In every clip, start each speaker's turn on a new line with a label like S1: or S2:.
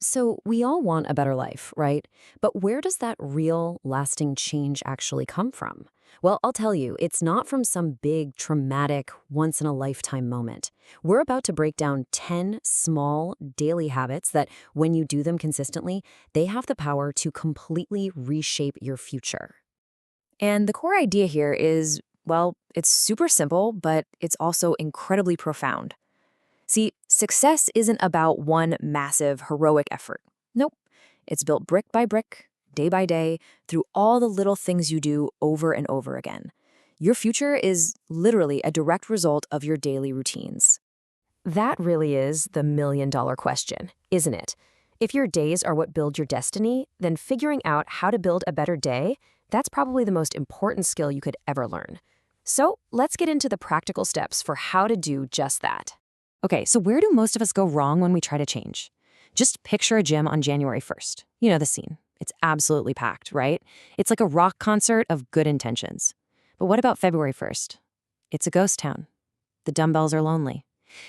S1: So, we all want a better life, right? But where does that real, lasting change actually come from? Well, I'll tell you, it's not from some big, traumatic, once in a lifetime moment. We're about to break down 10 small daily habits that, when you do them consistently, they have the power to completely reshape your future.
S2: And the core idea here is, well, it's super simple, but it's also incredibly profound. See, success isn't about one massive, heroic effort. Nope. It's built brick by brick, day by day, through all the little things you do over and over again. Your future is literally a direct result of your daily routines. That really is the million-dollar question, isn't it? If your days are what build your destiny, then figuring out how to build a better day, that's probably the most important skill you could ever learn. So let's get into the practical steps for how to do just that. Okay, so where do most of us go wrong when we try to change? Just picture a gym on January 1st. You know the scene. It's absolutely packed, right? It's like a rock concert of good intentions. But what about February 1st? It's a ghost town. The dumbbells are lonely.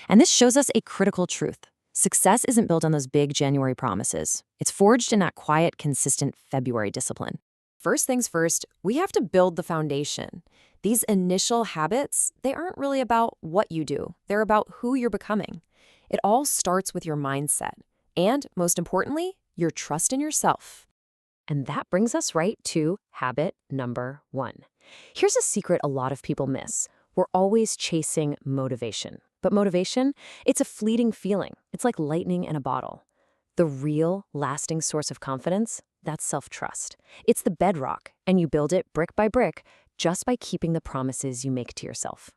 S2: And this shows us a critical truth. Success isn't built on those big January promises. It's forged in that quiet, consistent February discipline. First things first, we have to build the foundation. These initial habits, they aren't really about what you do. They're about who you're becoming. It all starts with your mindset. And, most importantly, your trust in yourself.
S1: And that brings us right to habit number 1. Here's a secret a lot of people miss. We're always chasing motivation. But motivation, it's a fleeting feeling. It's like lightning in a bottle. The real, lasting source of confidence, that's self-trust. It's the bedrock, and you build it brick by brick just by keeping the promises you make to yourself.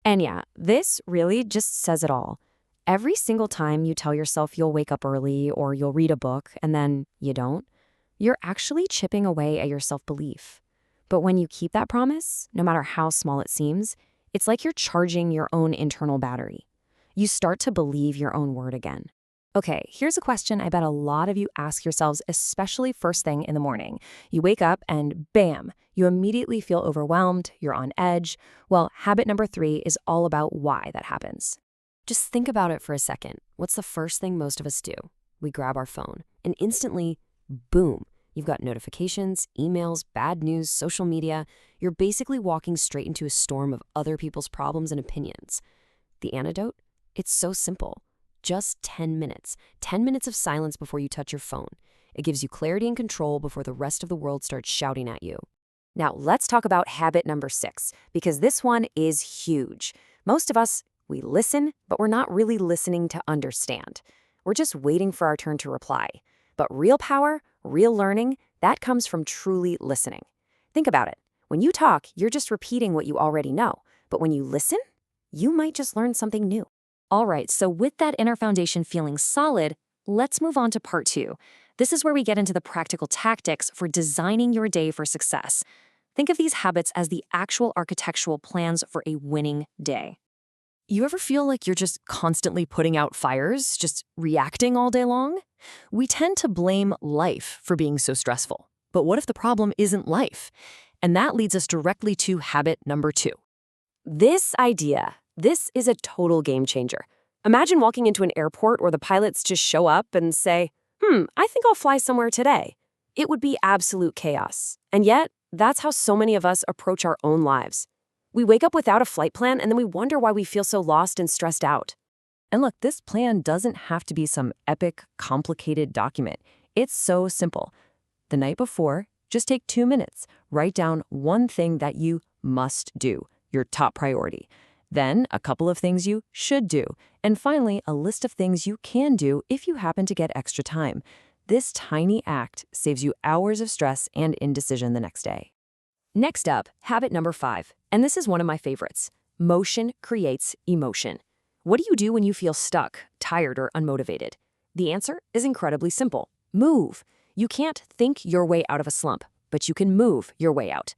S2: And yeah, this really just says it all. Every single time you tell yourself you'll wake up early or you'll read a book and then you don't, you're actually chipping away at your self-belief. But when you keep that promise, no matter how small it seems, it's like you're charging your own internal battery. You start to believe your own word again. Okay, here's a question I bet a lot of you ask yourselves, especially first thing in the morning. You wake up and bam, you immediately feel overwhelmed, you're on edge. Well, habit number 3 is all about why that happens. Just think about it for a second. What's the first thing most of us do? We grab our phone, and instantly, boom, you've got notifications, emails, bad news, social media. You're basically walking straight into a storm of other people's problems and opinions. The antidote? It's so simple. Just 10 minutes. 10 minutes of silence before you touch your phone. It gives you clarity and control before the rest of the world starts shouting at you. Now, let's talk about habit number 6, because this one is huge. Most of us, we listen, but we're not really listening to understand. We're just waiting for our turn to reply. But real power, real learning, that comes from truly listening. Think about it. When you talk, you're just repeating what you already know. But when you listen, you might just learn something new. All right, so with that inner foundation feeling solid, let's move on to part 2. This is where we get into the practical tactics for designing your day for success. Think of these habits as the actual architectural plans for a winning day. You ever feel like you're just constantly putting out fires, just reacting all day long? We tend to blame life for being so stressful. But what if the problem isn't life? And that leads us directly to habit number 2. This is a total game changer. Imagine walking into an airport where the pilots just show up and say, I think I'll fly somewhere today. It would be absolute chaos. And yet, that's how so many of us approach our own lives. We wake up without a flight plan and then we wonder why we feel so lost and stressed out. And look, this plan doesn't have to be some epic, complicated document. It's so simple. The night before, just take 2 minutes. Write down one thing that you must do, your top priority. Then a couple of things you should do. And finally, a list of things you can do if you happen to get extra time. This tiny act saves you hours of stress and indecision the next day. Next up, habit number 5. And this is one of my favorites. Motion creates emotion. What do you do when you feel stuck, tired, or unmotivated? The answer is incredibly simple. Move. You can't think your way out of a slump, but you can move your way out.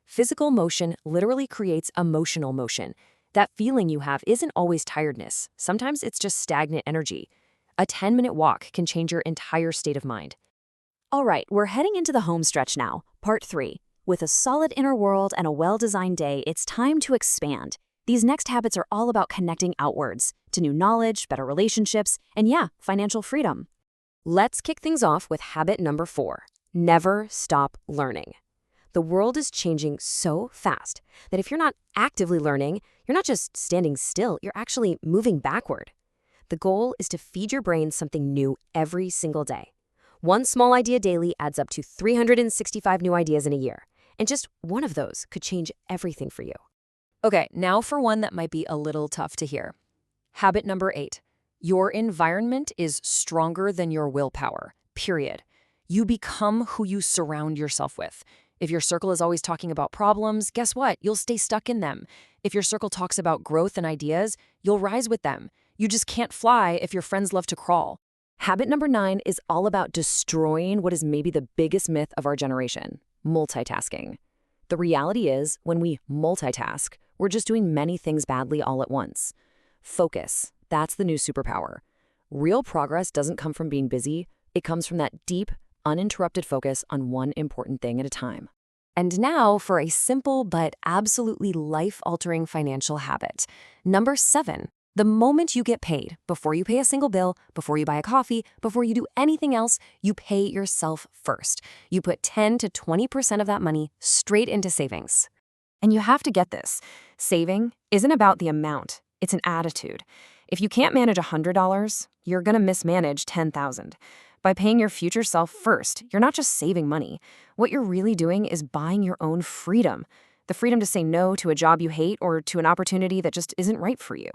S2: Physical motion literally creates emotional motion. That feeling you have isn't always tiredness. Sometimes it's just stagnant energy. A 10-minute walk can change your entire state of mind. All right, we're heading into the home stretch now, part 3. With a solid inner world and a well-designed day, it's time to expand. These next habits are all about connecting outwards to new knowledge, better relationships, and financial freedom. Let's kick things off with habit number 4. Never stop learning. The world is changing so fast that if you're not actively learning, you're not just standing still, you're actually moving backward. The goal is to feed your brain something new every single day. One small idea daily adds up to 365 new ideas in a year, and just one of those could change everything for you.
S1: Okay, now for one that might be a little tough to hear. Habit number 8. Your environment is stronger than your willpower, period. You become who you surround yourself with. If your circle is always talking about problems, guess what? You'll stay stuck in them. If your circle talks about growth and ideas, you'll rise with them. You just can't fly if your friends love to crawl. Habit number 9 is all about destroying what is maybe the biggest myth of our generation, multitasking. The reality is, when we multitask, we're just doing many things badly all at once. Focus, that's the new superpower. Real progress doesn't come from being busy. It comes from that deep, uninterrupted focus on one important thing at a time. And now for a simple but absolutely life-altering financial habit. Number 7. The moment you get paid, before you pay a single bill, before you buy a coffee, before you do anything else, you pay yourself first. You put 10 to 20% of that money straight into savings. And you have to get this. Saving isn't about the amount. It's an attitude. If you can't manage $100, you're going to mismanage $10,000. By paying your future self first, you're not just saving money. What you're really doing is buying your own freedom. The freedom to say no to a job you hate or to an opportunity that just isn't right for you.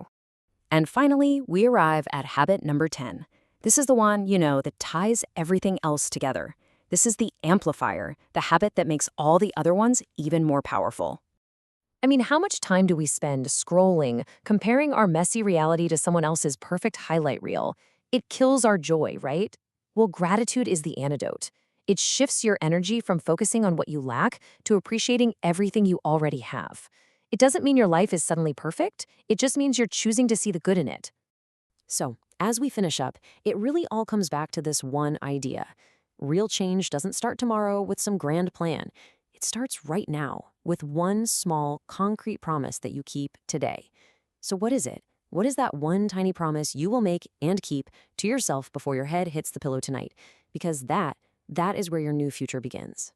S1: And finally, we arrive at habit number 10. This is the one, that ties everything else together. This is the amplifier, the habit that makes all the other ones even more powerful. I mean, how much time do we spend scrolling, comparing our messy reality to someone else's perfect highlight reel? It kills our joy, right? Well, gratitude is the antidote. It shifts your energy from focusing on what you lack to appreciating everything you already have. It doesn't mean your life is suddenly perfect. It just means you're choosing to see the good in it. So, as we finish up, it really all comes back to this one idea. Real change doesn't start tomorrow with some grand plan. It starts right now with one small, concrete promise that you keep today. So what is it? What is that one tiny promise you will make and keep to yourself before your head hits the pillow tonight? Because that is where your new future begins.